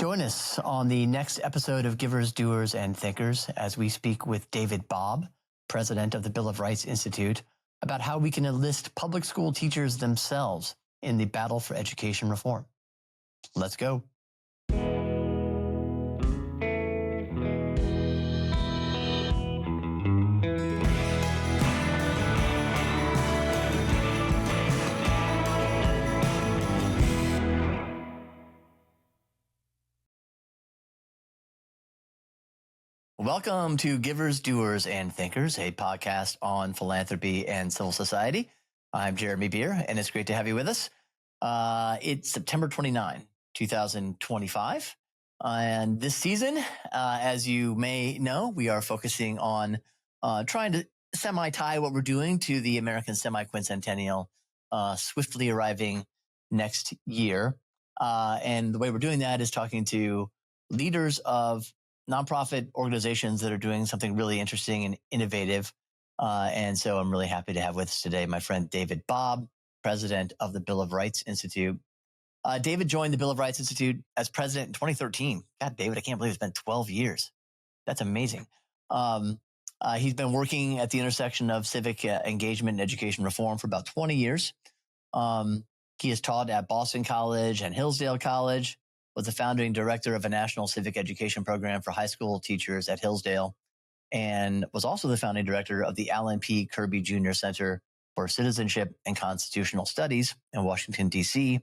Join us on the next episode of Givers, Doers, and Thinkers as we speak with David Bobb, president of the Bill of Rights Institute, about how we can enlist public school teachers themselves in the battle for education reform. Let's go. Welcome to Givers, Doers, and Thinkers, a podcast on philanthropy and civil society. I'm Jeremy Beer, and it's great to have you with us. It's September 29, 2025. And this season, as you may know, we are focusing on trying to semi-tie what we're doing to the American semi-quincentennial swiftly arriving next year. And the way we're doing that is talking to leaders of nonprofit organizations that are doing something really interesting and innovative. And so I'm really happy to have with us today my friend David Bobb, president of the Bill of Rights Institute. David joined the Bill of Rights Institute as president in 2013. God, David, I can't believe it's been 12 years. That's amazing. He's been working at the intersection of civic engagement and education reform for about 20 years. He has taught at Boston College and Hillsdale College, was the founding director of a national civic education program for high school teachers at Hillsdale, and was also the founding director of the Alan P. Kirby Jr. Center for Citizenship and Constitutional Studies in Washington, D.C.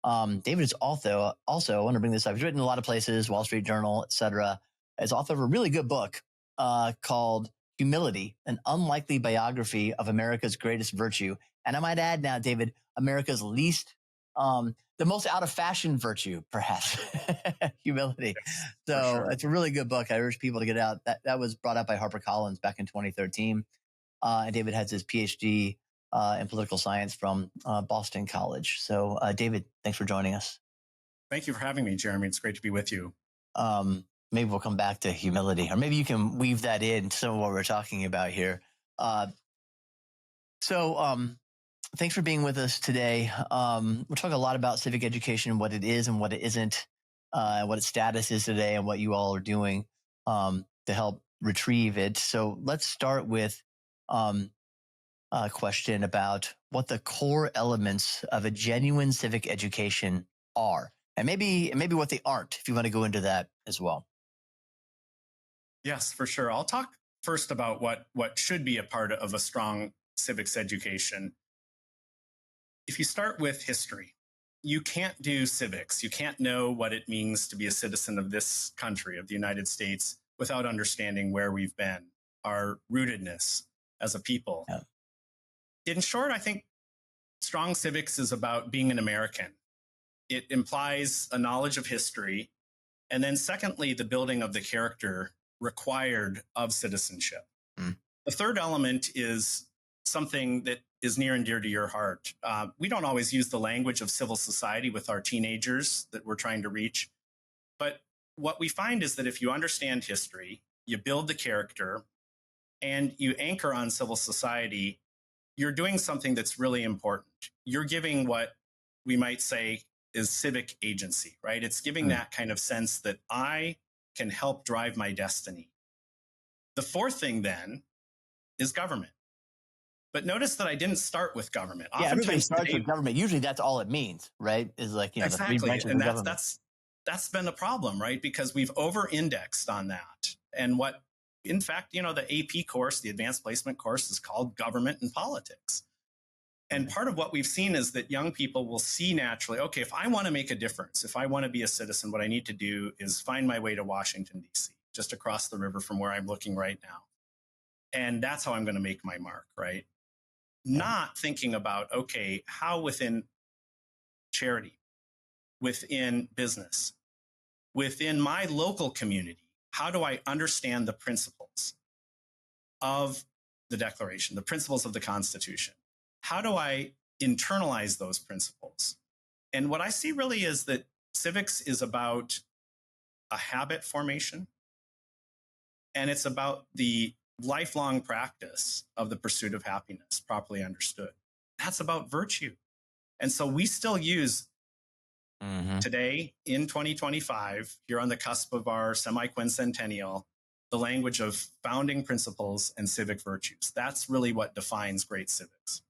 David is also, I want to bring this up, he's written in a lot of places, Wall Street Journal, etc. Is author of a really good book called Humility, an unlikely biography of America's greatest virtue. And I might add now, David, America's least the most out of fashion virtue, perhaps, humility. So sure. It's a really good book. I urge people to get it out. That was brought out by HarperCollins back in 2013. And David has his PhD in political science from Boston College. So David, thanks for joining us. Thank you for having me, Jeremy. It's great to be with you. Maybe we'll come back to humility, or maybe you can weave that in to some of what we're talking about here. Thanks for being with us today. We're talking a lot about civic education, what it is and what it isn't, what its status is today, and what you all are doing to help retrieve it. So let's start with a question about what the core elements of a genuine civic education are, and maybe what they aren't, if you want to go into that as well. Yes, for sure. I'll talk first about what should be a part of a strong civics education. If you start with history, you can't do civics. You can't know what it means to be a citizen of this country, of the United States, without understanding where we've been, our rootedness as a people. Yeah. In short, I think strong civics is about being an American. It implies a knowledge of history. And then secondly, the building of the character required of citizenship. The third element is something that is near and dear to your heart. We don't always use the language of civil society with our teenagers that we're trying to reach. But what we find is that if you understand history, you build the character, and you anchor on civil society, you're doing something that's really important. You're giving what we might say is civic agency, right? It's giving that kind of sense that I can help drive my destiny. The fourth thing then is government. But notice that I didn't start with government. Yeah, everybody starts with government. Usually that's all it means, right? Is like, exactly. The three branches and of government. That's been a problem, right? Because we've over-indexed on that. And what, in fact, the AP course, the advanced placement course, is called Government and Politics. And part of what we've seen is that young people will see naturally, okay, if I want to make a difference, if I want to be a citizen, what I need to do is find my way to Washington, D.C., just across the river from where I'm looking right now. And that's how I'm going to make my mark, right? Not thinking about, okay, how within charity, within business, within my local community, how do I understand the principles of the Declaration, the principles of the Constitution? How do I internalize those principles? And what I see really is that civics is about a habit formation, and it's about the lifelong practice of the pursuit of happiness, properly understood. That's about virtue. And so we still use Hmm. Today, in 2025, you're on the cusp of our semi-quincentennial, the language of founding principles and civic virtues. That's really what defines great civics.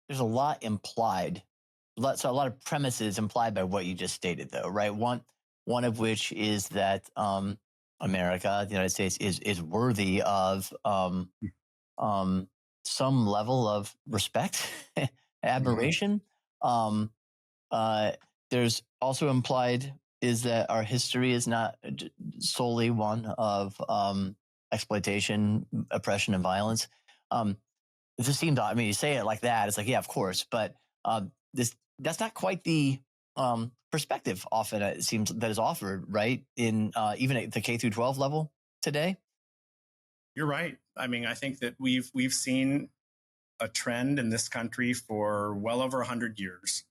There's a lot implied, so a lot of premises implied by what you just stated, though, right? One of which is that America, the United States, is worthy of um, some level of respect, Mhm. admiration. Um, uh, there's also implied is that our history is not solely one of exploitation, oppression, and violence. Um, it just seemed, I mean, you say it like that, it's like, yeah, of course, but this that's not quite the perspective often it seems that is offered, right? In even at the K through 12 level today. You're right. I mean, I think that we've seen a trend in this country for well over 100 years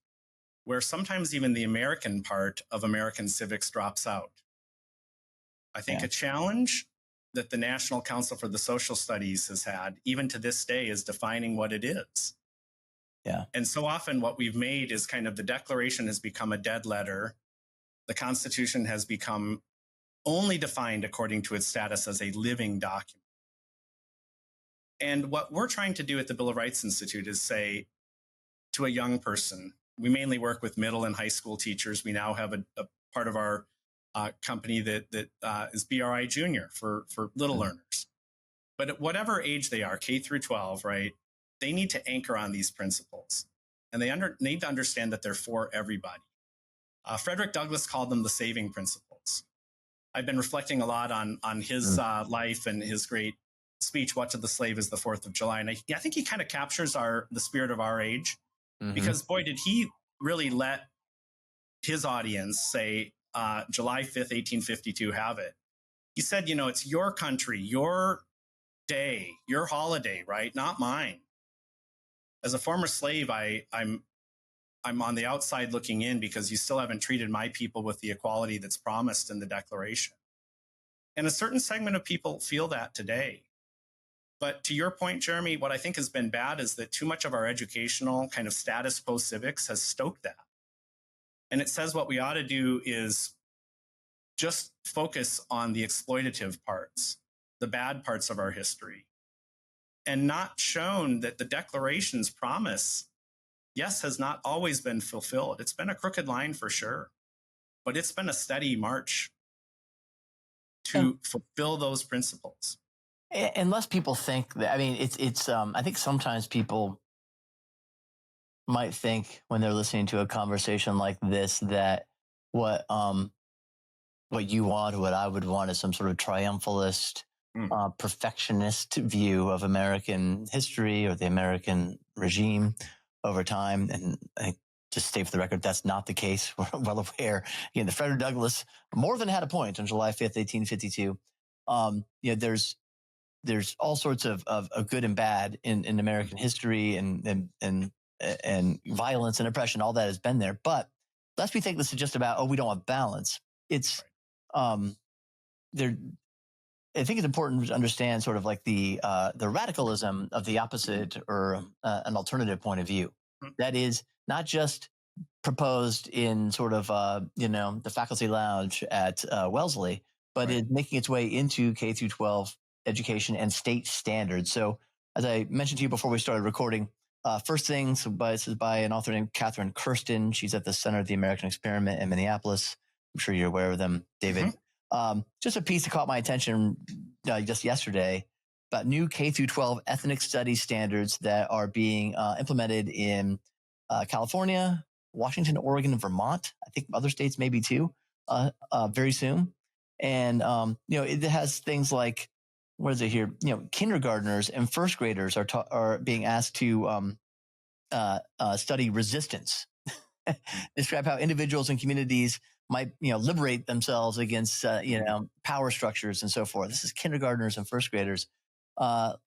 where sometimes even the American part of American civics drops out. I think Yeah, a challenge that the National Council for the Social Studies has had, even to this day, is defining what it is. yeah. And so often, what we've made is kind of the Declaration has become a dead letter. The Constitution has become only defined according to its status as a living document. And what we're trying to do at the Bill of Rights Institute is say to a young person, we mainly work with middle and high school teachers. We now have a part of our company that is BRI Junior for little Mm. learners. But at whatever age they are, K through 12, right, they need to anchor on these principles. And they need to understand that they're for everybody. Frederick Douglass called them the saving principles. I've been reflecting a lot on his Mm. life and his great speech, What to the Slave is the 4th of July. And I think he kind of captures the spirit of our age, Hmm. because boy, did he really let his audience say, July 5th, 1852, have it. He said, it's your country, your day, your holiday, right? Not mine. As a former slave, I'm on the outside looking in because you still haven't treated my people with the equality that's promised in the Declaration. And a certain segment of people feel that today. But to your point, Jeremy, what I think has been bad is that too much of our educational kind of status quo civics has stoked that. And it says what we ought to do is just focus on the exploitative parts, the bad parts of our history, and not shown that the Declaration's promise, yes, has not always been fulfilled. It's been a crooked line for sure, but it's been a steady march And to fulfill those principles. unless people think that, I mean, I think sometimes people might think when they're listening to a conversation like this that what um what you want, what I would want, is some sort of triumphalist, Mm, perfectionist view of American history or the American regime over time. And I just state for the record, that's not the case. We're well aware. Again, the Frederick Douglass more than had a point on July 5th, 1852. There's all sorts of good and bad in mm, American history, and violence and oppression. All that has been there. But lest we think this is just about, oh, we don't have balance. It's right. um, there. I think it's important to understand sort of like the radicalism of the opposite, or an alternative point of view. Mm, That is not just proposed in sort of the faculty lounge at Wellesley, but right. is making its way into K through 12 education and state standards. So, as I mentioned to you before we started recording, first things this is by an author named Catherine Kirsten. She's at the Center of the American Experiment in Minneapolis. I'm sure you're aware of them, David. Mm-hmm. Just a piece that caught my attention just yesterday about new K through 12 ethnic studies standards that are being implemented in California, Washington, Oregon, and Vermont. I think other states maybe too, very soon. And it has things like, what is it here? Kindergartners and first graders are being asked to study resistance, describe how individuals and communities might liberate themselves against power structures and so forth. This is kindergartners and first graders.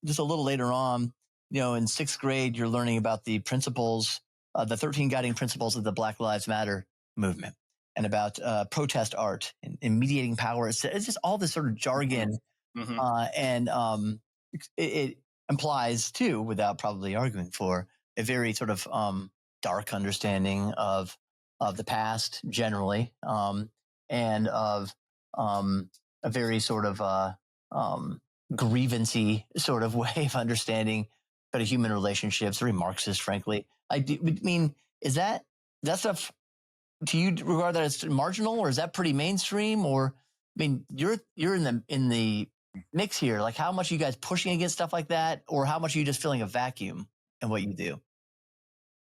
Just a little later on, in sixth grade, you're learning about the principles, the 13 guiding principles of the Black Lives Matter movement, and about protest art and mediating power. It's just all this sort of Mm-hmm. jargon, Mm-hmm. and it implies too, without probably arguing for, a very sort of dark understanding of of the past generally, and of a very sort of um, grievancy sort of way of understanding kind of human relationships, very Marxist, frankly. I mean, is that stuff, do you regard that as marginal, or is that pretty mainstream? Or I mean, you're in the mix here. Like, how much are you guys pushing against stuff like that, or how much are you just filling a vacuum in what you do?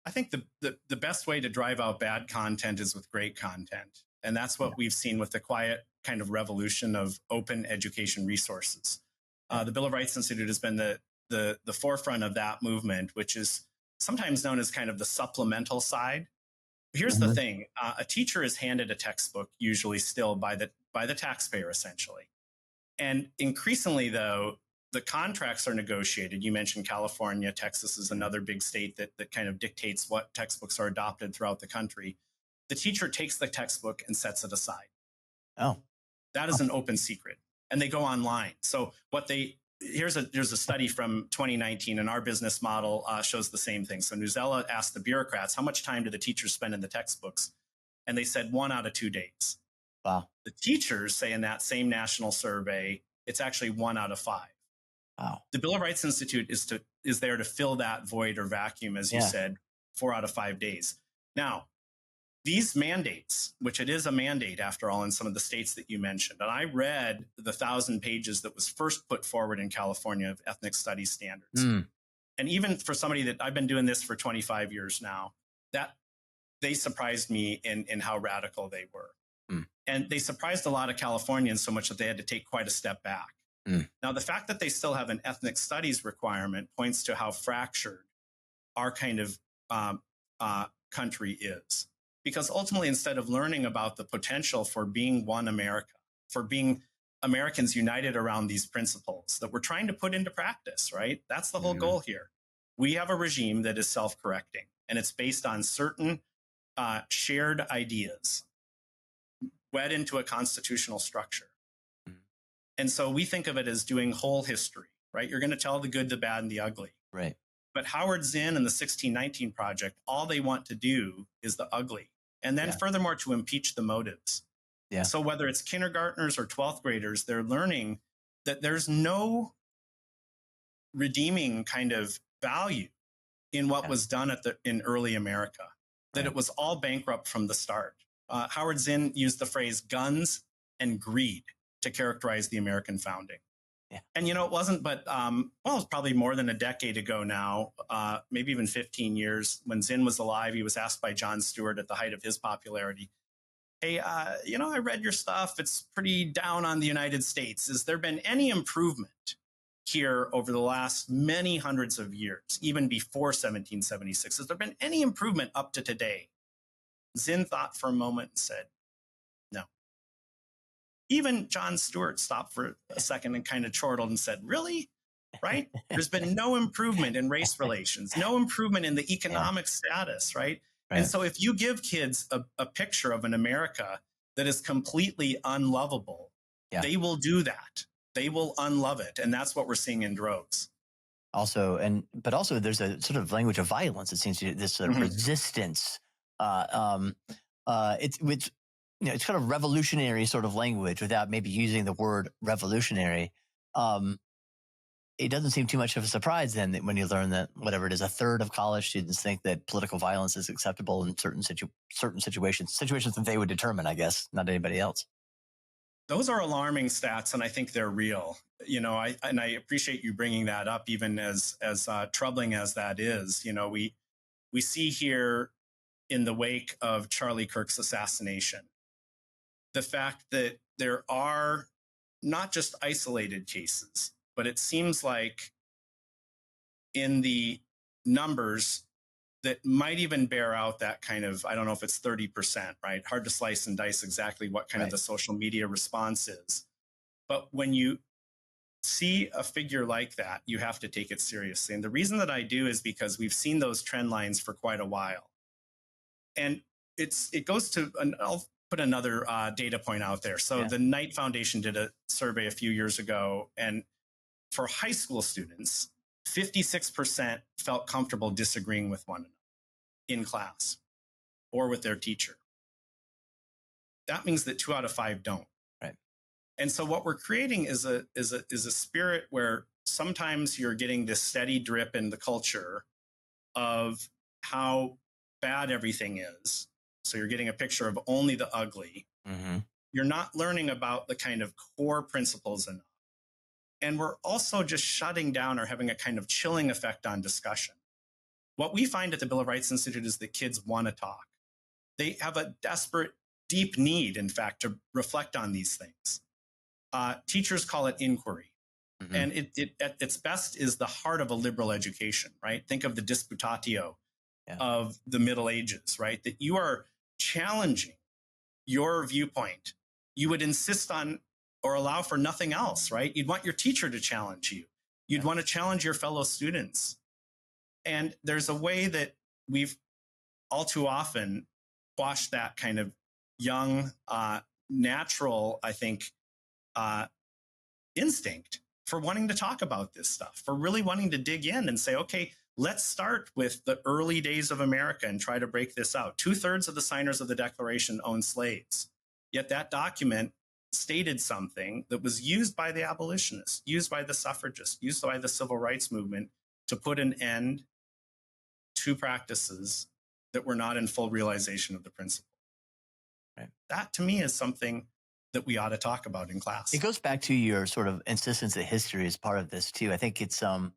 I think the best way to drive out bad content is with great content. And that's Yeah. what we've seen with the quiet kind of revolution of open education resources. Yeah. The Bill of Rights Institute has been the forefront of that movement, which is sometimes known as kind of the supplemental side. Here's the Mhm. thing: a teacher is handed a textbook, usually still by the taxpayer, essentially. And increasingly, though, the contracts are negotiated. You mentioned California. Texas is another big state that kind of dictates what textbooks are adopted throughout the country. The teacher takes the textbook and sets it aside. Oh. That Huh. is an open secret. And they go online. So there's a study from 2019, and our business model shows the same thing. So Nuzella asked the bureaucrats, how much time do the teachers spend in the textbooks? And they said 1 out of 2 days. Wow. The teachers say in that same national survey, it's actually 1 out of 5. Wow. The Bill of Rights Institute is there to fill that void or vacuum, as you Yeah. said, 4 out of 5 days. Now, these mandates, which it is a mandate after all in some of the states that you mentioned, and I read the 1,000 pages that was first put forward in California of ethnic studies standards. Mm. And even for somebody that I've been doing this for 25 years now, that they surprised me in how radical they were. Mm. And they surprised a lot of Californians so much that they had to take quite a step back. Mm. Now, the fact that they still have an ethnic studies requirement points to how fractured our kind of country is. Because ultimately, instead of learning about the potential for being one America, for being Americans united around these principles that we're trying to put into practice, right? That's the whole Mhm. goal here. We have a regime that is self-correcting, and it's based on certain shared ideas wed into a constitutional structure. Mm. And so we think of it as doing whole history, right? You're going to tell the good, the bad, and the ugly. Right. But Howard Zinn and the 1619 Project, all they want to do is the ugly. And then Yeah. furthermore, to impeach the motives. Yeah. So whether it's kindergartners or 12th graders, they're learning that there's no redeeming kind of value in what Yeah. was done in early America, that Right. it was all bankrupt from the start. Howard Zinn used the phrase guns and greed to characterize the American founding. Yeah. And, it wasn't, but, well, it was probably more than a decade ago now, maybe even 15 years. When Zinn was alive, he was asked by Jon Stewart at the height of his popularity, hey, I read your stuff. It's pretty down on the United States. Has there been any improvement here over the last many hundreds of years, even before 1776? Has there been any improvement up to today? Zinn thought for a moment and said, no. Even Jon Stewart stopped for a second and kind of chortled and said, really? Right? There's been no improvement in race relations, no improvement in the Yeah. economic status, right? And Right. so if you give kids a picture of an America that is completely unlovable, Yeah. they will do that. They will unlove it. And that's what we're seeing in droves. But also there's a sort of language of violence. It seems to this Mhm. resistance. Uh, it's it's kind of revolutionary sort of language without maybe using the word revolutionary. Um, it doesn't seem too much of a surprise then that when you learn that whatever it is, a third of college students think that political violence is acceptable in certain situations that they would determine. I guess not anybody else. Those are alarming stats, and I think they're real. I appreciate you bringing that up, even as troubling as that is. We see here in the wake of Charlie Kirk's assassination the fact that there are not just isolated cases, but it seems like in the numbers that might even bear out that kind of, I don't know if it's 30%, right? Hard to slice and dice exactly what kind of Right. the social media response is. But when you see a figure like that, you have to take it seriously. And the reason that I do is because we've seen those trend lines for quite a while. And it goes to, I'll put another data point out there. So Yeah. the Knight Foundation did a survey a few years ago, and for high school students, 56% felt comfortable disagreeing with one another in class. or with their teacher. That means that 2 out of 5 don't. Right. And so what we're creating is a spirit where sometimes you're getting this steady drip in the culture of how bad everything is. So you're getting a picture of only the ugly. Mm-hmm. You're not learning about the kind of core principles enough. And we're also just shutting down or having a kind of chilling effect on discussion. What we find at the Bill of Rights Institute is that kids want to talk. They have a desperate, deep need, in fact, to reflect on these things. Teachers call it inquiry. Mm-hmm. And it at its best is the heart of a liberal education, right? Think of the disputatio of the Middle Ages, right? That you are challenging your viewpoint. You would insist on or allow for nothing else, right? You'd want your teacher to challenge you. You'd want to challenge your fellow students. And there's a way that we've all too often quashed that kind of young, natural, I think, instinct for wanting to talk about this stuff, for really wanting to dig in and say, okay, let's start with the early days of America and try to break this out. 2/3 of the signers of the Declaration owned slaves. Yet that document stated something that was used by the abolitionists, used by the suffragists, used by the civil rights movement to put an end to practices that were not in full realization of the principle. Right. That, to me, is something that we ought to talk about in class. It goes back to your sort of insistence that history is part of this too. I think it's to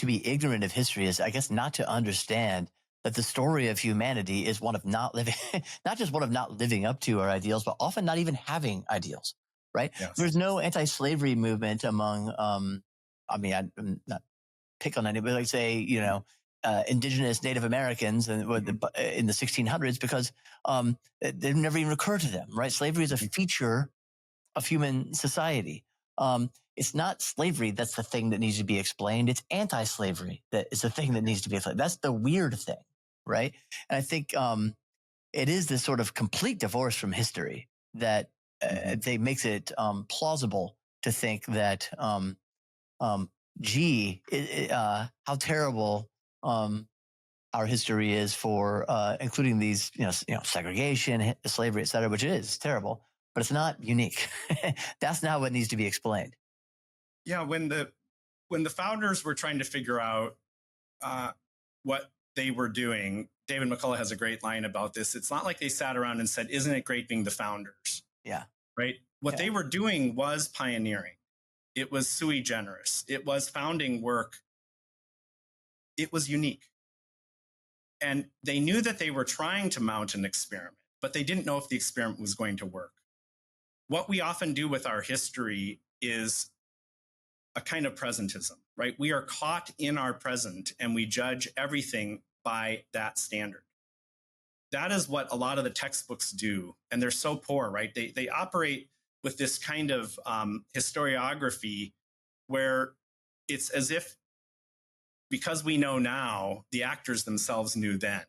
be ignorant of history is, I guess, not to understand that the story of humanity is one of not living, not just one of not living up to our ideals, but often not even having ideals, right? Yes. There's no anti-slavery movement among, I'm not pick on anybody, like say, indigenous Native Americans in the 1600s, because they never even occurred to them, right? Slavery is a feature of human society. It's not slavery that's the thing that needs to be explained. It's anti-slavery that is the thing that needs to be explained. That's the weird thing, right? And I think it is this sort of complete divorce from history that they makes it plausible to think that, how terrible our history is for including these, segregation, slavery, et cetera, which is terrible, but it's not unique. That's not what needs to be explained. Yeah, when the founders were trying to figure out what they were doing, David McCullough has a great line about this. It's not like they sat around and said, "Isn't it great being the founders?" Yeah. Right. What they were doing was pioneering. It was sui generis. It was founding work. It was unique. And they knew that they were trying to mount an experiment, but they didn't know if the experiment was going to work. What we often do with our history is a kind of presentism, right? We are caught in our present and we judge everything by that standard. That is what a lot of the textbooks do. And they're so poor, right? They operate with this kind of historiography where it's as if, because we know now, the actors themselves knew then.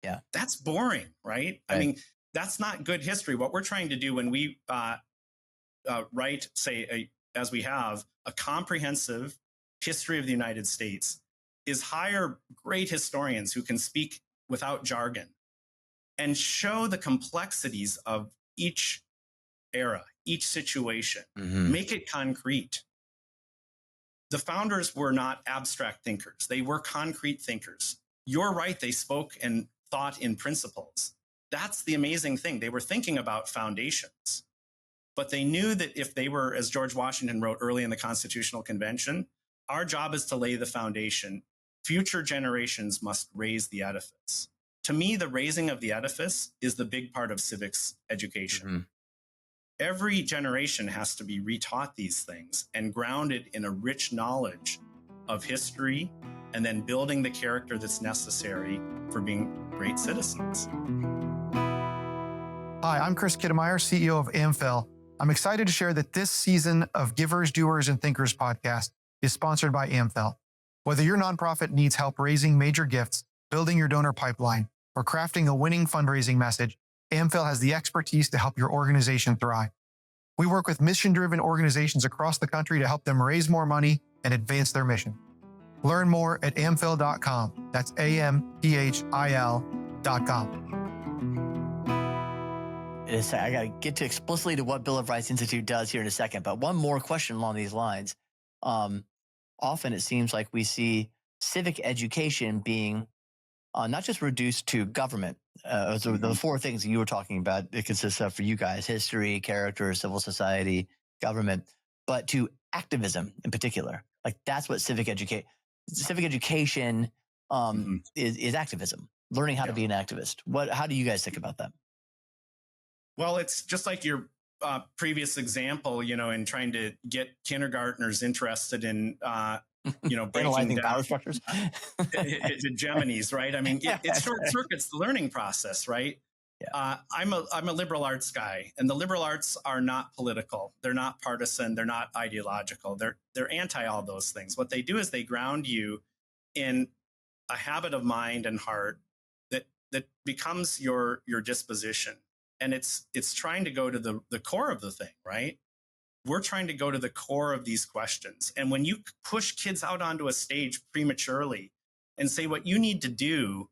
Yeah. That's boring, right? I mean, that's not good history. What we're trying to do when we write, say, as we have, a comprehensive history of the United States, is hire great historians who can speak without jargon and show the complexities of each era, each situation, make it concrete. The founders were not abstract thinkers. They were concrete thinkers. You're right. They spoke and thought in principles. That's the amazing thing. They were thinking about foundations, but they knew that if they were, as George Washington wrote early in the Constitutional Convention, our job is to lay the foundation. Future generations must raise the edifice. To me, the raising of the edifice is the big part of civics education. Every generation has to be retaught these things and grounded in a rich knowledge of history, and then building the character that's necessary for being great citizens. Hi, I'm Chris Kittemeyer, CEO of AmFel. I'm excited to share that this season of Givers, Doers, and Thinkers podcast is sponsored by AmFel. Whether your nonprofit needs help raising major gifts, building your donor pipeline, or crafting a winning fundraising message, AmFel has the expertise to help your organization thrive. We work with mission-driven organizations across the country to help them raise more money and advance their mission. Learn more at amphil.com. That's AMPHIL.com. I got to get to explicitly to what Bill of Rights Institute does here in a second, but one more question along these lines. Often it seems like we see civic education being not just reduced to government. So the four things that you were talking about, it consists of for you guys: history, character, civil society, government, but to activism in particular. Like that's what civic education is activism, learning how to be an activist. How do you guys think about that? Well, it's just like your previous example, in trying to get kindergartners interested in, breaking Analyzing down power structures, hegemonies, right? I mean, it short circuits the learning process, right? Yeah. I'm a liberal arts guy, and the liberal arts are not political. They're not partisan. They're not ideological. They're anti all those things. What they do is they ground you in a habit of mind and heart that becomes your disposition. And it's trying to go to the core of the thing, right? We're trying to go to the core of these questions. And when you push kids out onto a stage prematurely and say what you need to do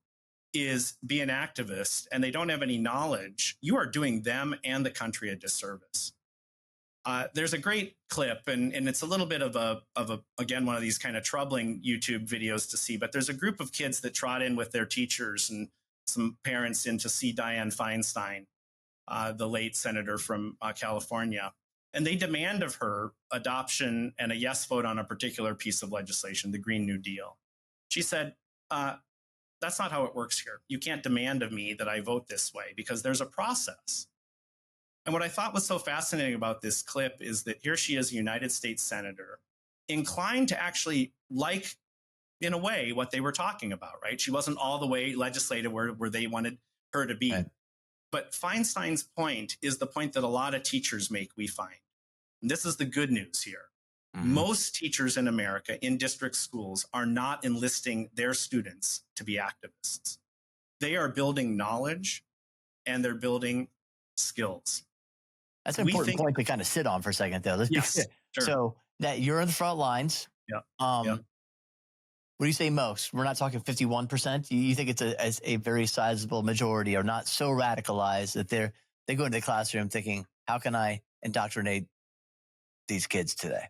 is be an activist, and they don't have any knowledge, you are doing them and the country a disservice. There's a great clip, and it's a little bit of a again, one of these kind of troubling YouTube videos to see, but there's a group of kids that trot in with their teachers and some parents in to see Dianne Feinstein, the late senator from California. And they demand of her adoption and a yes vote on a particular piece of legislation, the Green New Deal. She said, that's not how it works here. You can't demand of me that I vote this way because there's a process. And what I thought was so fascinating about this clip is that here she is, a United States senator, inclined to actually like, in a way, what they were talking about, right? She wasn't all the way legislative where they wanted her to be. Right. But Feinstein's point is the point that a lot of teachers make, we find. And this is the good news here. Mm-hmm. Most teachers in America in district schools are not enlisting their students to be activists. They are building knowledge and they're building skills. That's an important point to kind of sit on for a second, though. Let's be clear. Sure. So that you're in the front lines. Yeah. What do you say most? We're not talking 51%. You think it's a very sizable majority, or not so radicalized that they go into the classroom thinking, how can I indoctrinate these kids today?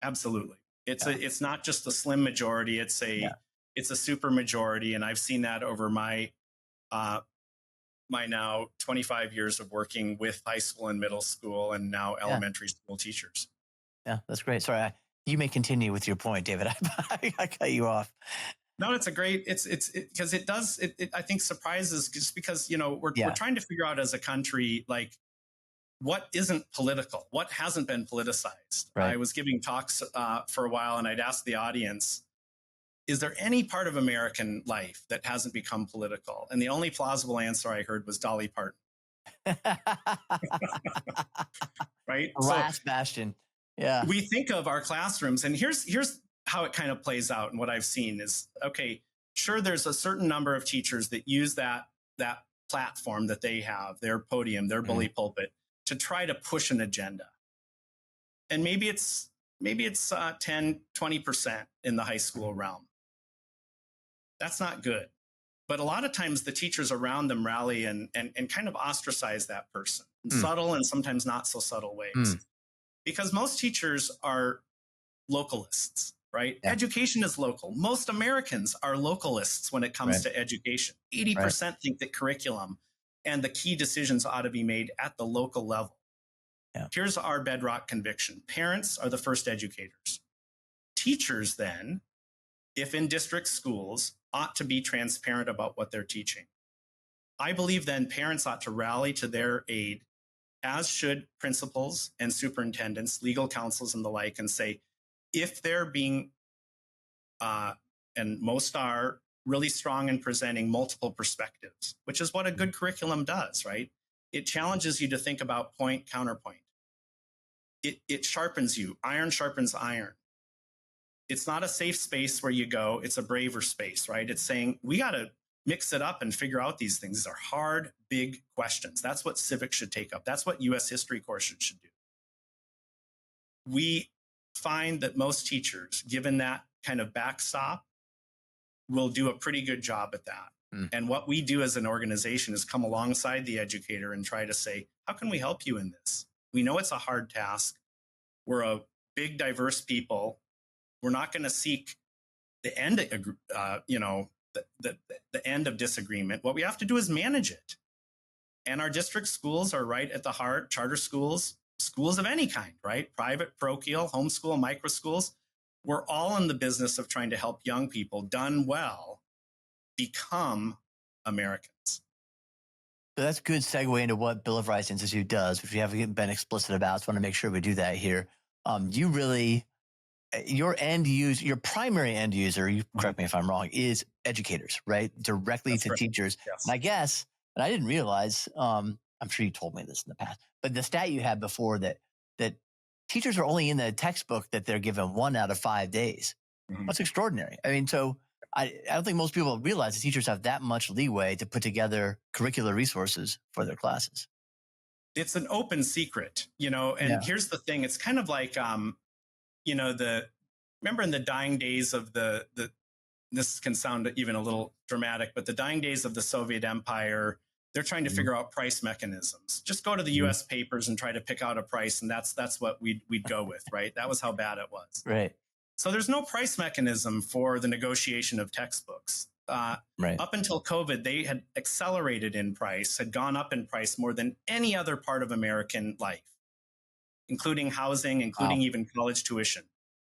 Absolutely. It's not just a slim majority. It's a super majority. And I've seen that over my now 25 years of working with high school and middle school and now elementary school teachers. Yeah, that's great. Sorry, you may continue with your point, David. I cut you off. No, it's because it does, I think surprises, just because, we're trying to figure out as a country, like, what isn't political, what hasn't been politicized. Right. I was giving talks for a while, and I'd ask the audience, is there any part of American life that hasn't become political? And the only plausible answer I heard was Dolly Parton. Right? Last bastion. Yeah. We think of our classrooms, and here's how it kind of plays out. And what I've seen is, okay, sure, there's a certain number of teachers that use that platform that they have, their podium, their bully pulpit, to try to push an agenda. And maybe it's 10, 20% in the high school realm. That's not good. But a lot of times the teachers around them rally and kind of ostracize that person in subtle and sometimes not so subtle ways. Because most teachers are localists, right? Yeah. Education is local. Most Americans are localists when it comes to education. 80% think that curriculum and the key decisions ought to be made at the local level. Yeah. Here's our bedrock conviction. Parents are the first educators. Teachers then, if in district schools, ought to be transparent about what they're teaching. I believe then parents ought to rally to their aid, as should principals and superintendents, legal counsels and the like, and say, if they're being, and most are, really strong in presenting multiple perspectives, which is what a good curriculum does, right? It challenges you to think about point, counterpoint. It sharpens you. Iron sharpens iron. It's not a safe space where you go. It's a braver space, right? It's saying we got to mix it up and figure out these things. These are hard, big questions. That's what civic should take up. That's what U.S. history courses should do. We find that most teachers, given that kind of backstop will do a pretty good job at that. Mm. And what we do as an organization is come alongside the educator and try to say, how can we help you in this? We know it's a hard task. We're a big, diverse people. We're not going to seek the end, the end of disagreement. What we have to do is manage it. And our district schools are right at the heart, charter schools, schools of any kind, right? Private, parochial, homeschool, micro schools. We're all in the business of trying to help young people, done well, become Americans. So that's a good segue into what Bill of Rights Institute does, which we haven't been explicit about. So I want to make sure we do that here. You really, your primary end user, you correct me if I'm wrong, is educators, right? Directly That's to right. teachers. Yes. And I guess, and I didn't realize, I'm sure you told me this in the past, but the stat you had before that teachers are only in the textbook that they're given 1 out of 5 days. Mhm. That's extraordinary. I mean, so I don't think most people realize that teachers have that much leeway to put together curricular resources for their classes. It's an open secret, and here's the thing. It's kind of like, remember in the dying days of this can sound even a little dramatic, but the dying days of the Soviet Empire, they're trying to figure out price mechanisms. Just go to the US papers and try to pick out a price. And that's what we'd go with, right? That was how bad it was. Right. So there's no price mechanism for the negotiation of textbooks. Right. Up until COVID, they had accelerated in price, had gone up in price more than any other part of American life, including housing, including even college tuition.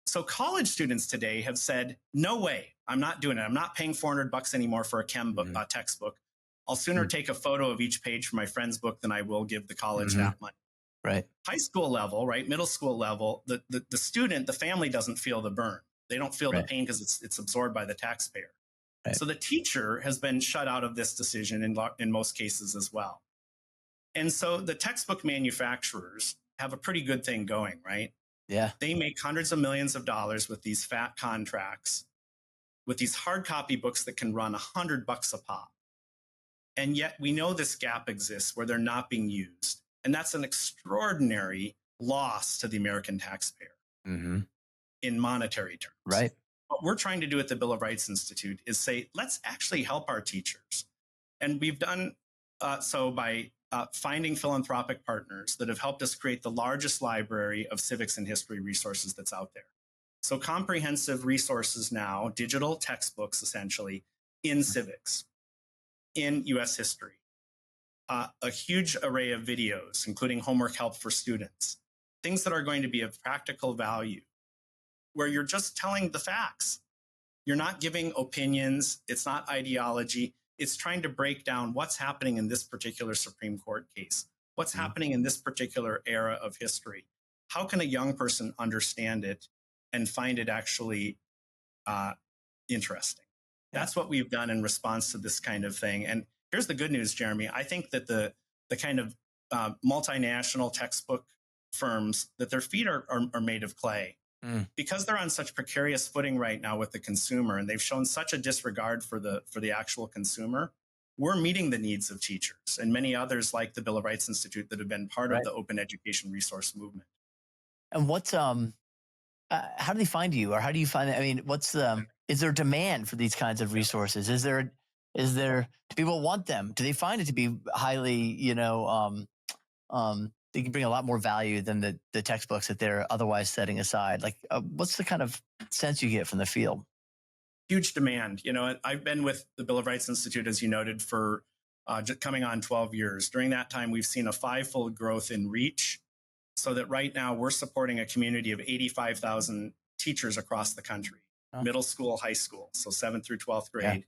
So college students today have said, no way, I'm not doing it. I'm not paying $400 anymore for a chem book, textbook. I'll sooner take a photo of each page for my friend's book than I will give the college that money. Right. High school level, right? Middle school level, the student, the family doesn't feel the burn. They don't feel the pain because it's absorbed by the taxpayer. Right. So the teacher has been shut out of this decision in most cases as well. And so the textbook manufacturers have a pretty good thing going, right? Yeah. They make hundreds of millions of dollars with these fat contracts, with these hard copy books that can run $100 a pop. And yet we know this gap exists where they're not being used. And that's an extraordinary loss to the American taxpayer in monetary terms. Right. What we're trying to do at the Bill of Rights Institute is say, let's actually help our teachers. And we've done so by finding philanthropic partners that have helped us create the largest library of civics and history resources that's out there. So comprehensive resources now, digital textbooks essentially, in civics, in US history, a huge array of videos, including homework help for students, things that are going to be of practical value, where you're just telling the facts. You're not giving opinions. It's not ideology. It's trying to break down what's happening in this particular Supreme Court case, what's happening in this particular era of history. How can a young person understand it and find it actually interesting? That's what we've done in response to this kind of thing. And here's the good news, Jeremy. I think that the kind of multinational textbook firms, that their feet are made of clay. Because they're on such precarious footing right now with the consumer, and they've shown such a disregard for the actual consumer, we're meeting the needs of teachers and many others like the Bill of Rights Institute that have been part of the open education resource movement. And what's how do they find you, or how do you find it? I mean, is there demand for these kinds of resources? Is there do people want them? Do they find it to be highly, they can bring a lot more value than the textbooks that they're otherwise setting aside? Like, what's the kind of sense you get from the field? Huge demand. I've been with the Bill of Rights Institute, as you noted, for just coming on 12 years. During that time, we've seen a 5-fold growth in reach, so that right now we're supporting a community of 85,000 teachers across the country, middle school, high school, so 7th through 12th grade. Yeah.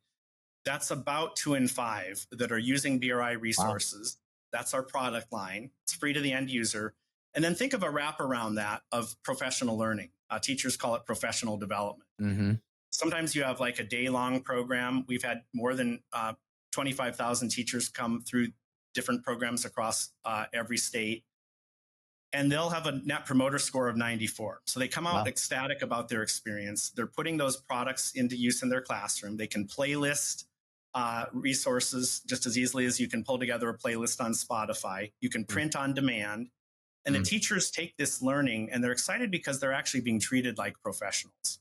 That's about 2 in 5 that are using BRI resources. Wow. That's our product line. It's free to the end user. And then think of a wrap around that of professional learning. Teachers call it professional development. Sometimes you have like a day-long program. We've had more than 25,000 teachers come through different programs across every state. And they'll have a net promoter score of 94. So they come out ecstatic about their experience. They're putting those products into use in their classroom. They can playlist resources just as easily as you can pull together a playlist on Spotify. You can print on demand. And the teachers take this learning and they're excited because they're actually being treated like professionals.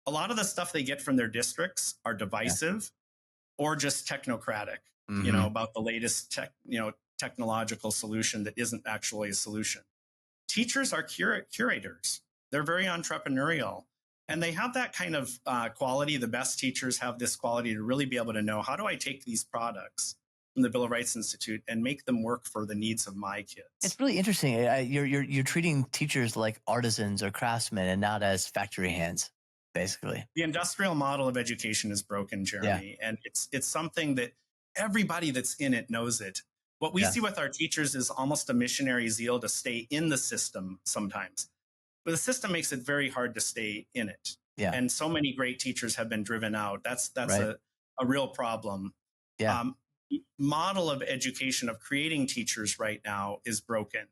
a lot of the stuff they get from their districts are Yeah. divisive or just technocratic, about the latest technological solution that isn't actually a solution. Teachers are curators. They're very entrepreneurial. And they have that kind of quality. The best teachers have this quality to really be able to know, how do I take these products from the Bill of Rights Institute and make them work for the needs of my kids? It's really interesting. You're treating teachers like artisans or craftsmen and not as factory hands, basically. The industrial model of education is broken, Jeremy, and it's something that everybody that's in it knows it. What we see with our teachers is almost a missionary zeal to stay in the system sometimes. But the system makes it very hard to stay in it. Yeah. And so many great teachers have been driven out. That's Right. a real problem. Yeah. Model of education of creating teachers right now is broken.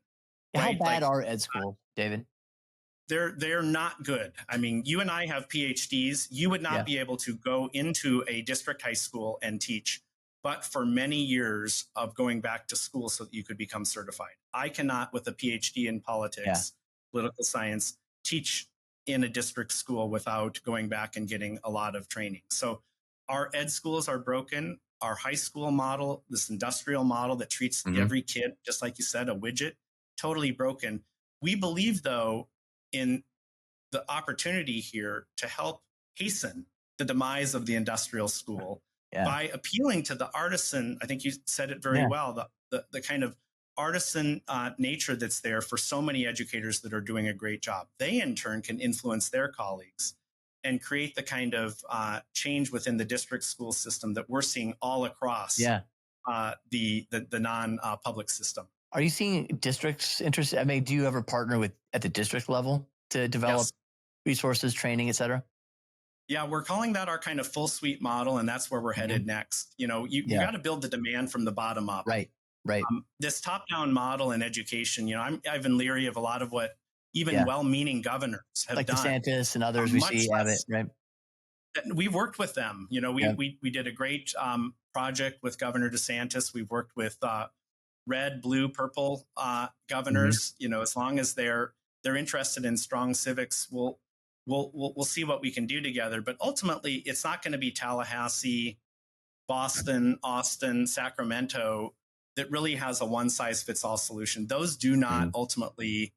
How Right? bad are ed schools, David? They're not good. I mean, you and I have PhDs. You would not be able to go into a district high school and teach, but for many years of going back to school so that you could become certified. I cannot, with a PhD in politics, political science, teach in a district school without going back and getting a lot of training. So our ed schools are broken. Our high school model, this industrial model that treats every kid, just like you said, a widget, totally broken. We believe, though, in the opportunity here to help hasten the demise of the industrial school by appealing to the artisan. I think you said it very well, the kind of artisan nature that's there for so many educators that are doing a great job. They in turn can influence their colleagues and create the kind of change within the district school system that we're seeing all across the non-public system. Are you seeing districts interested? I mean, do you ever partner with at the district level to develop resources, training, et cetera? Yeah, we're calling that our kind of full suite model, and that's where we're headed next. You got to build the demand from the bottom up. Right. This top-down model in education, I've been leery of a lot of what even well-meaning governors have like done. DeSantis and others we see have it, right? We've worked with them. We did a great project with Governor DeSantis. We've worked with red, blue, purple governors. As long as they're interested in strong civics, we'll see what we can do together. But ultimately, it's not going to be Tallahassee, Boston, Austin, Sacramento that really has a one-size-fits-all solution. Those do not ultimately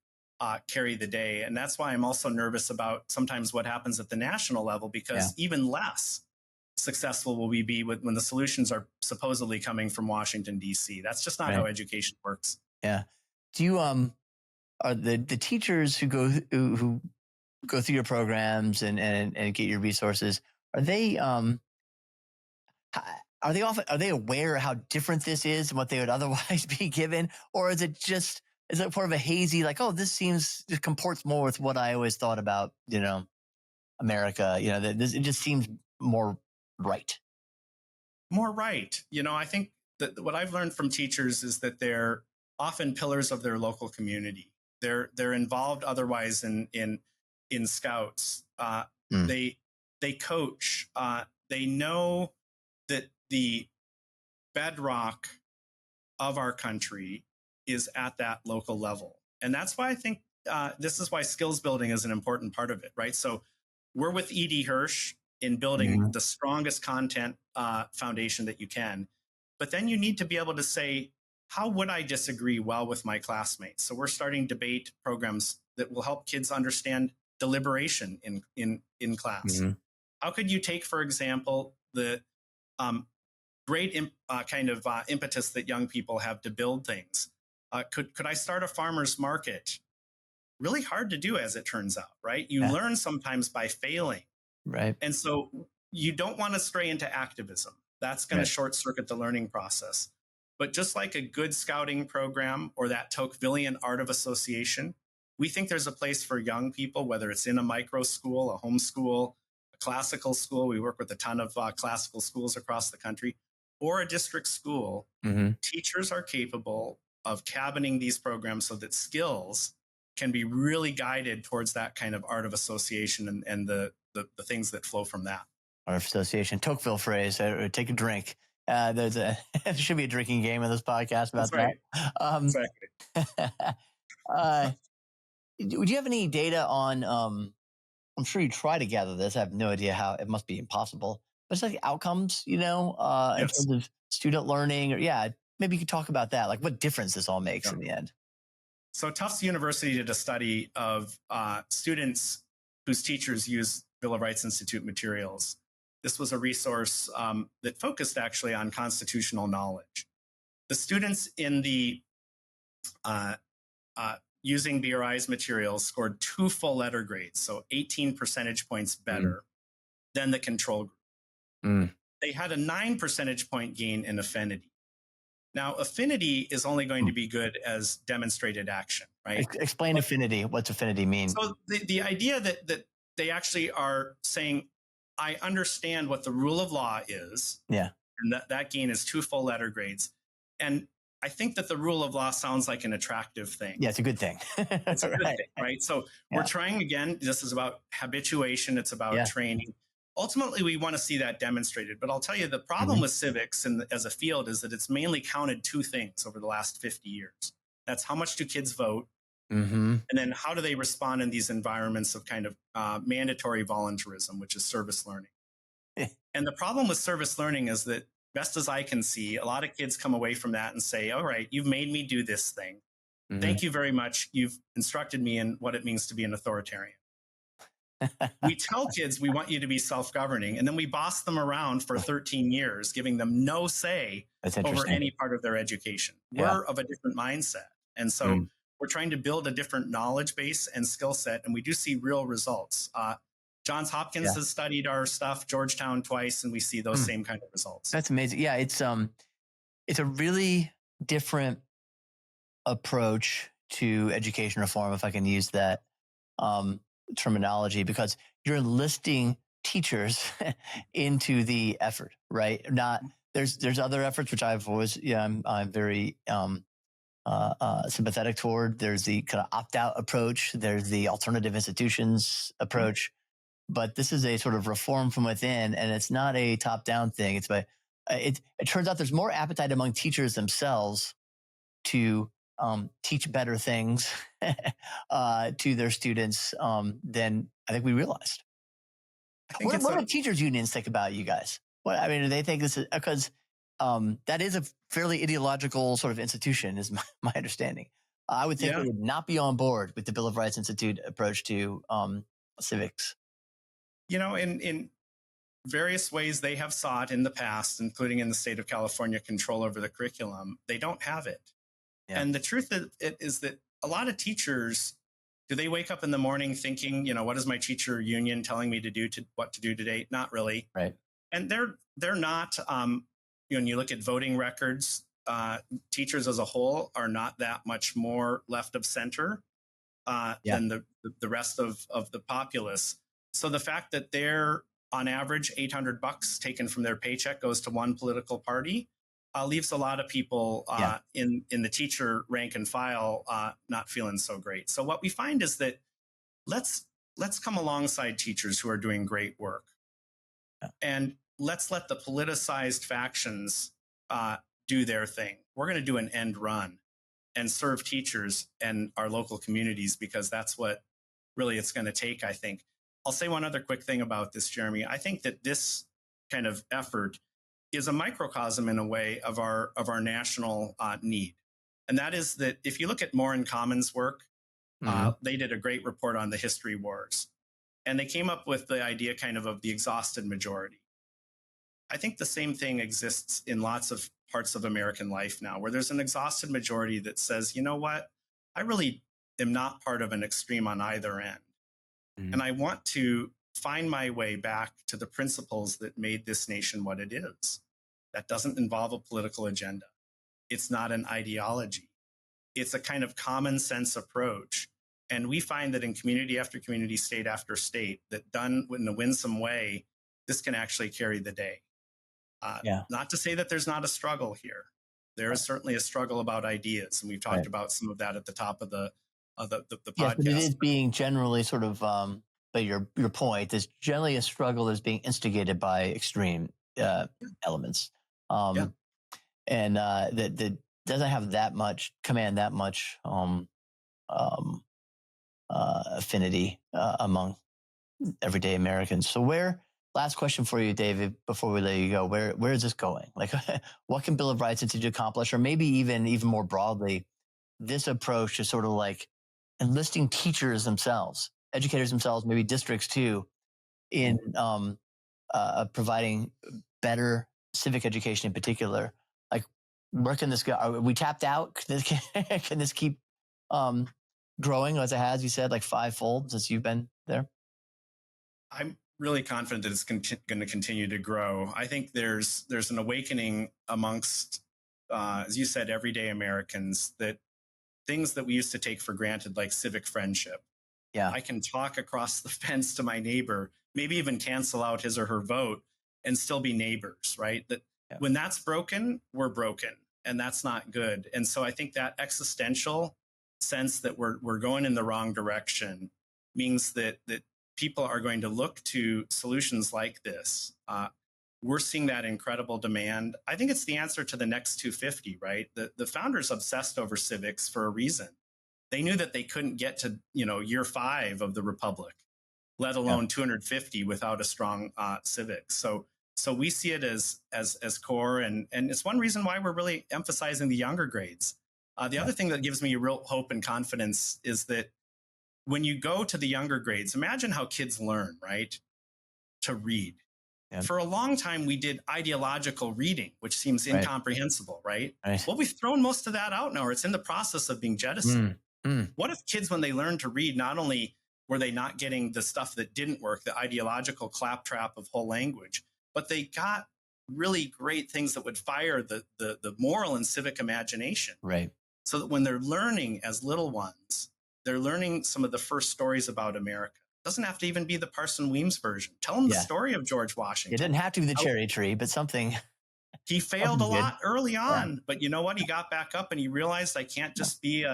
carry the day. And that's why I'm also nervous about sometimes what happens at the national level, because even less successful will we be when the solutions are supposedly coming from Washington, D.C. That's just not how education works. Yeah. Do you are the teachers who go through your programs and get your resources, are they aware how different this is and what they would otherwise be given, or is it part of a hazy, like, oh, it comports more with what I always thought about, America, it just seems more right. More right. I think that what I've learned from teachers is that they're often pillars of their local community. They're involved otherwise in scouts. They coach. They know that the bedrock of our country is at that local level. And that's why I think this is why skills building is an important part of it, right? So we're with E.D. Hirsch in building the strongest content foundation that you can. But then you need to be able to say, how would I disagree well with my classmates? So we're starting debate programs that will help kids understand deliberation in class. How could you take, for example, the great impetus that young people have to build things? Could I start a farmer's market? Really hard to do, as it turns out, right? You learn sometimes by failing. Right. And so you don't want to stray into activism. That's going to short circuit the learning process. But just like a good scouting program or that Tocquevillian art of association, we think there's a place for young people, whether it's in a micro school, a home school, a classical school. We work with a ton of classical schools across the country, or a district school. Teachers are capable of cabining these programs so that skills can be really guided towards that kind of art of association and the things that flow from that. Art of association, Tocqueville phrase, take a drink. There should be a drinking game in this podcast about that. Exactly. Would you have any data on I'm sure you try to gather this. I have no idea how. It must be impossible. But it's like outcomes, in Yes. terms of student learning, or yeah, maybe you could talk about that, like what difference this all makes Yeah. in the end. So Tufts University did a study of students whose teachers use Bill of Rights Institute materials. This was a resource that focused actually on constitutional knowledge. The students in the uh, using BRI's materials scored 2 full letter grades, so 18 percentage points better than the control group. Mm. They had a 9 percentage point gain in affinity. Now, affinity is only going to be good as demonstrated action, right? Explain affinity. What's affinity mean? So the idea that they actually are saying, I understand what the rule of law is, Yeah. and that gain is 2 full letter grades. And I think that the rule of law sounds like an attractive thing. Yeah, it's a good thing. It's a good thing, right? So we're trying again, this is about habituation, it's about training. Ultimately, we want to see that demonstrated. But I'll tell you, the problem with civics as a field is that it's mainly counted 2 things over the last 50 years. That's how much do kids vote? And then how do they respond in these environments of kind of mandatory voluntarism, which is service learning. And the problem with service learning is that, best as I can see, a lot of kids come away from that and say, all right, you've made me do this thing. Thank you very much. You've instructed me in what it means to be an authoritarian. We tell kids we want you to be self-governing, and then we boss them around for 13 years, giving them no say over any part of their education. We're of a different mindset. And so we're trying to build a different knowledge base and skill set, and we do see real results. Johns Hopkins has studied our stuff, Georgetown twice, and we see those same kind of results. That's amazing. Yeah, it's a really different approach to education reform, if I can use that terminology, because you're enlisting teachers into the effort, right? Not there's other efforts which I've always I'm very sympathetic toward. There's the kind of opt-out approach. There's the alternative institutions approach. But this is a sort of reform from within, and it's not a top-down thing. It's by it turns out there's more appetite among teachers themselves to teach better things to their students than I think we realized. What do teachers unions think about you guys? Do they think this is because that is a fairly ideological sort of institution, is my understanding. I would think they would not be on board with the Bill of Rights Institute approach to civics. In various ways they have sought in the past, including in the state of California, control over the curriculum. They don't have it. Yeah. And the truth is that a lot of teachers, do they wake up in the morning thinking, what is my teacher union telling me to do, what to do today? Not really. Right. And they're not, when you look at voting records, teachers as a whole are not that much more left of center than the rest of the populace. So the fact that they're on average $800 taken from their paycheck goes to one political party leaves a lot of people in the teacher rank and file not feeling so great. So what we find is that let's come alongside teachers who are doing great work, and let's let the politicized factions do their thing. We're going to do an end run and serve teachers and our local communities, because that's what really it's going to take, I think. I'll say one other quick thing about this, Jeremy. I think that this kind of effort is a microcosm in a way of our national need. And that is that if you look at Moore and Common's work, they did a great report on the history wars. And they came up with the idea kind of the exhausted majority. I think the same thing exists in lots of parts of American life now, where there's an exhausted majority that says, you know what, I really am not part of an extreme on either end. And I want to find my way back to the principles that made this nation what it is. That doesn't involve a political agenda. It's not an ideology. It's a kind of common sense approach. And we find that in community after community, state after state, that done in a winsome way, this can actually carry the day. Not to say that there's not a struggle here. There is certainly a struggle about ideas. And we've talked about some of that at the top of the podcast. Yes, but it is being generally sort of, but your point is generally a struggle that's being instigated by extreme elements, and that doesn't have that much affinity among everyday Americans. So last question for you, David, before we let you go, where is this going? Like, what can Bill of Rights intend to accomplish, or maybe even more broadly, this approach to sort of like enlisting teachers themselves, educators themselves, maybe districts too, in providing better civic education in particular? Like, where can this go? Are we tapped out? Can this keep growing as it has, you said, like fivefold since you've been there? I'm really confident that it's going to continue to grow. I think there's an awakening amongst, as you said, everyday Americans, that things that we used to take for granted, like civic friendship. Yeah. I can talk across the fence to my neighbor, maybe even cancel out his or her vote and still be neighbors, right? That when that's broken, we're broken, and that's not good. And so I think that existential sense that we're going in the wrong direction means that people are going to look to solutions like this. We're seeing that incredible demand. I think it's the answer to the next 250, right? The founders obsessed over civics for a reason. They knew that they couldn't get to, year 5 of the Republic, let alone 250 without a strong civics. So we see it as core, and it's one reason why we're really emphasizing the younger grades. The other thing that gives me real hope and confidence is that when you go to the younger grades, imagine how kids learn, right? To read. Yeah. For a long time, we did ideological reading, which seems incomprehensible, right? Well, we've thrown most of that out now, or it's in the process of being jettisoned. What if kids, when they learned to read, not only were they not getting the stuff that didn't work, the ideological claptrap of whole language, but they got really great things that would fire the moral and civic imagination. Right. So that when they're learning as little ones, they're learning some of the first stories about America. It doesn't have to even be the Parson Weems version. Tell them the story of George Washington. It didn't have to be the cherry tree, but something. He failed a lot early on, but you know what? He got back up and he realized, I can't just be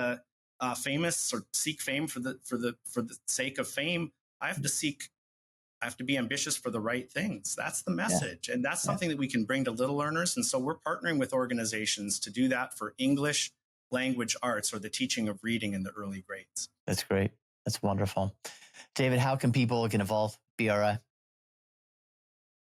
famous or seek fame for the sake of fame. I have to be ambitious for the right things. That's the message. And that's something that we can bring to little learners. And so we're partnering with organizations to do that for English language arts, or the teaching of reading in the early grades. That's great. That's wonderful. David, how can people get involved? BRI?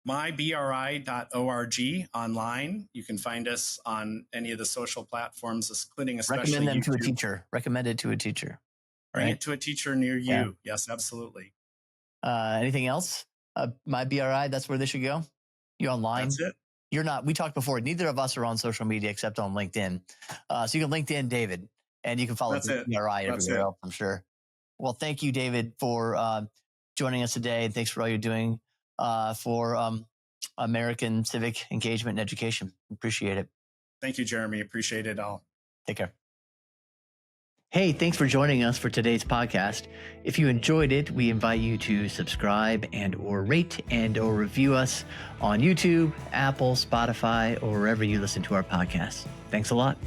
mybri.org online. You can find us on any of the social platforms, including especially Recommend them YouTube. to a teacher. Recommend it to a teacher. Bring it to a teacher near you. Yeah. Yes, absolutely. Anything else? My BRI, that's where they should go? You're online? That's it. You're not. We talked before. Neither of us are on social media except on LinkedIn. So you can LinkedIn David, and you can follow BRI everywhere else, I'm sure. Well, thank you, David, for joining us today. And thanks for all you're doing for American civic engagement and education. Appreciate it. Thank you, Jeremy. Appreciate it all. Take care. Hey, thanks for joining us for today's podcast. If you enjoyed it, we invite you to subscribe and or rate and or review us on YouTube, Apple, Spotify, or wherever you listen to our podcasts. Thanks a lot.